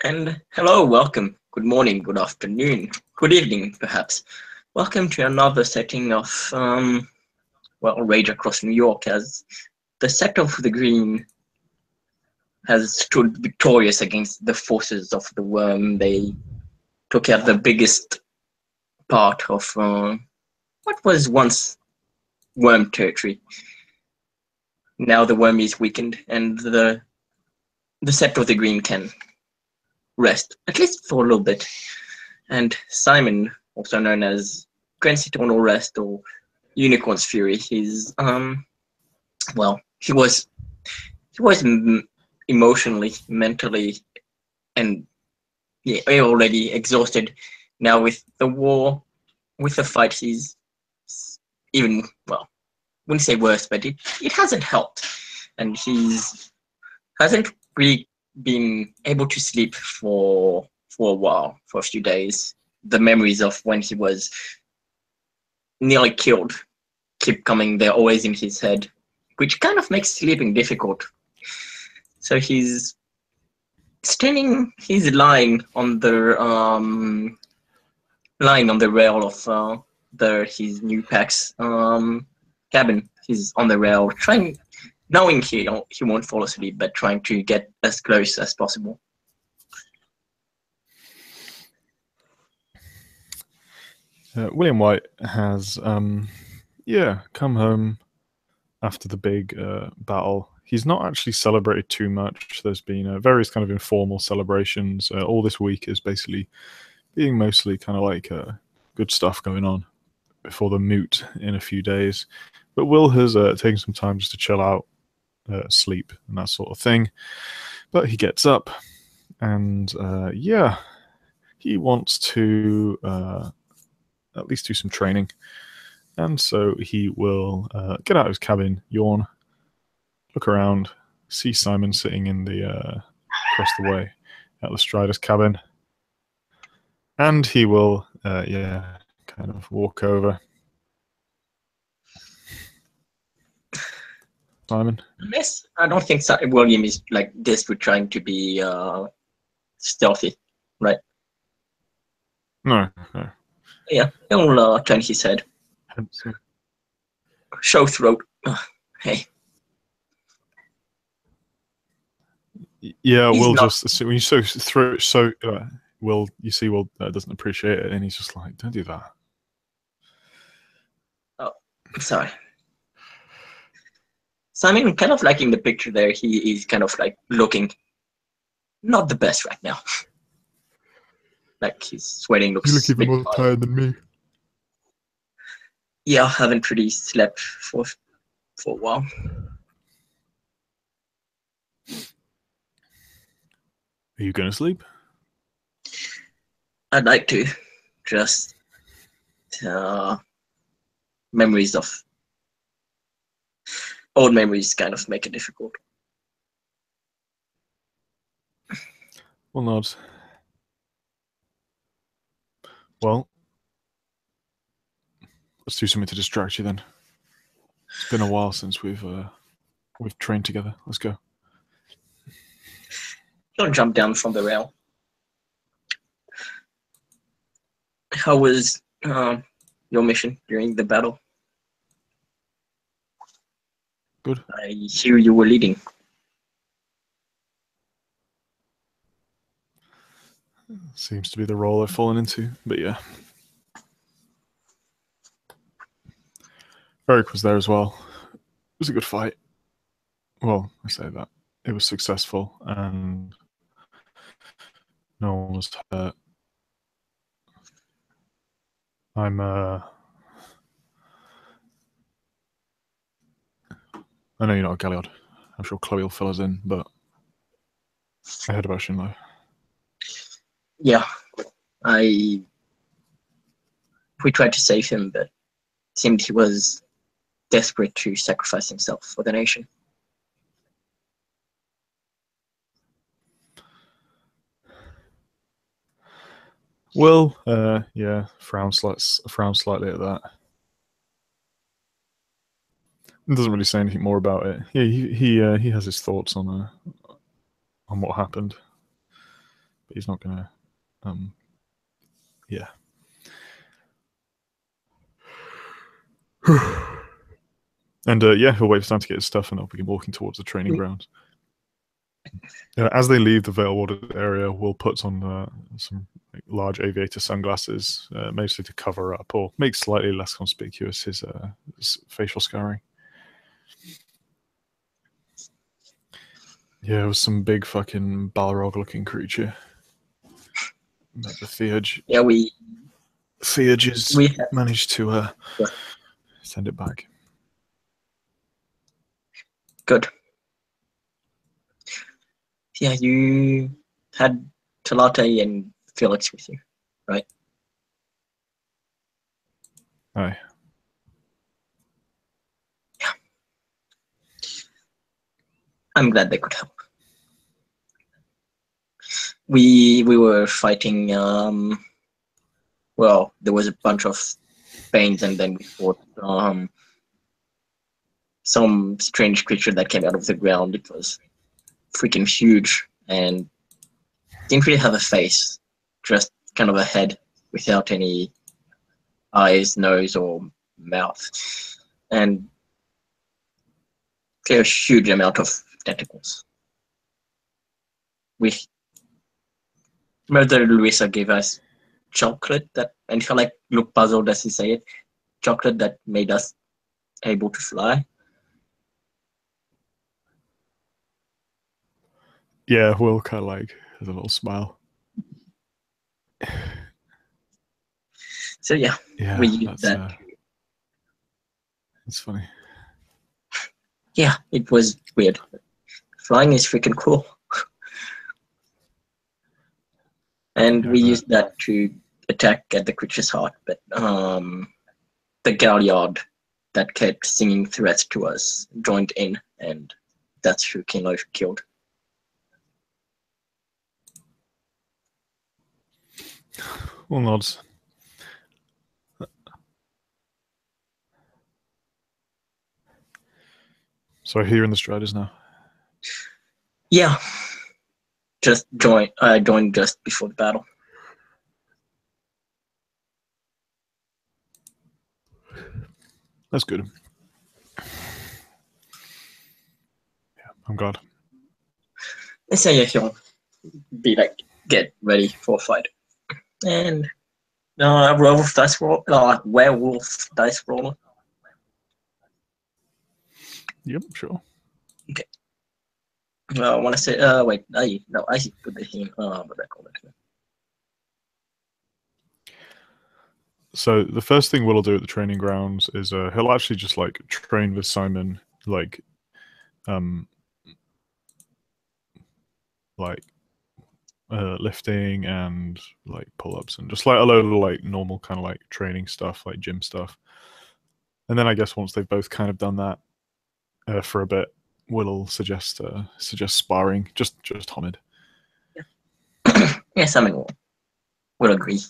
And hello, welcome. Good morning, good afternoon, good evening, perhaps. Welcome to another setting of, Rage Across New York, as the sector of the Green has stood victorious against the forces of the Worm. They took out the biggest part of what was once Worm territory. Now the Worm is weakened, and the sector of the Green can rest, at least for a little bit. And Simon, also known as Grant's Eternal Rest or Unicorn's Fury, he's he was emotionally, mentally, and already exhausted. Now with the war, with the fight, he's even wouldn't say worse, but it hasn't helped, and he's hasn't really been able to sleep for a while, for a few days. The memories of when he was nearly killed keep coming. They're always in his head, which kind of makes sleeping difficult. So he's lying on the rail of his new pack's cabin. He's on the rail, knowing he won't fall asleep, but trying to get as close as possible. William White has, come home after the big battle. He's not actually celebrated too much. There's been various kind of informal celebrations. All this week is basically being mostly kind of like good stuff going on before the moot in a few days. But Will has taken some time just to chill out, sleep, and that sort of thing. But he gets up, and he wants to at least do some training. And so he will get out of his cabin, yawn, look around, see Simon sitting in the across the way at Lestrida's cabin, and he will, kind of walk over. Simon? Yes, I don't think William is like this with trying to be stealthy, right? No. Yeah, he'll turn his head. Show throat. Hey. Yeah, Will just when you throw Will, you see Will doesn't appreciate it, and he's just like, "Don't do that." Oh, sorry. Simon, kind of liking the picture there. He is kind of like looking not the best right now. Like his sweating looks. You look even more tired than me. Yeah, I haven't really slept for a while. Are you going to sleep? I'd like to. Just memories of old memories kind of make it difficult. Well, not. Well, let's do something to distract you then. It's been a while since we've trained together. Let's go. He'll jump down from the rail. How was your mission during the battle? Good. I hear you were leading. Seems to be the role I've fallen into, but yeah. Eric was there as well. It was a good fight. Well, I say that. It was successful, and no one was hurt. I know you're not a Galliard. I'm sure Chloe will fill us in, but I heard about Shinlo. Yeah, we tried to save him, but it seemed he was desperate to sacrifice himself for the nation. Will, frown slightly at that. He doesn't really say anything more about it. Yeah, he has his thoughts on what happened, but he's not gonna. Yeah. And yeah, he'll wait for time to get his stuff, and they'll begin walking towards the training grounds. As they leave the Veil Warded area, Will puts on some large aviator sunglasses, mostly to cover up or make slightly less conspicuous his facial scarring. Yeah, it was some big fucking Balrog-looking creature. But the Theurge. Yeah, Theurges managed to send it back. Good. Yeah, you had Talate and Felix with you, right? Aye. Yeah. I'm glad they could help. We were fighting. Well, there was a bunch of Banes, and then we fought some strange creature that came out of the ground. It was freaking huge and didn't really have a face, just kind of a head without any eyes, nose, or mouth, and a huge amount of tentacles. Mother Luisa gave us chocolate that, and she like looked puzzled as he said it, chocolate that made us able to fly. Yeah, Will kind of like has a little smile. So yeah, we used that. It's funny. Yeah, it was weird. Flying is freaking cool. And we used that to attack at the creature's heart, but the Galliard that kept singing threats to us joined in, and that's who Kinlof killed. Well, nods. So here in the Striders now. Yeah, I joined just before the battle. That's good. Yeah, I'm glad. Let's say if you'll be like, get ready for a fight. And werewolf dice roll, werewolf dice roller. Yep, sure. Okay. I want to say, wait, I put the thing, what do I call it? So the first thing Will'll do at the training grounds is he'll actually just like train with Simon, like lifting and like pull-ups and just like a load of like normal kind of like training stuff, like gym stuff. And then I guess once they've both kind of done that for a bit, Will'll suggest sparring, just Homid. Yeah, Simon will agree.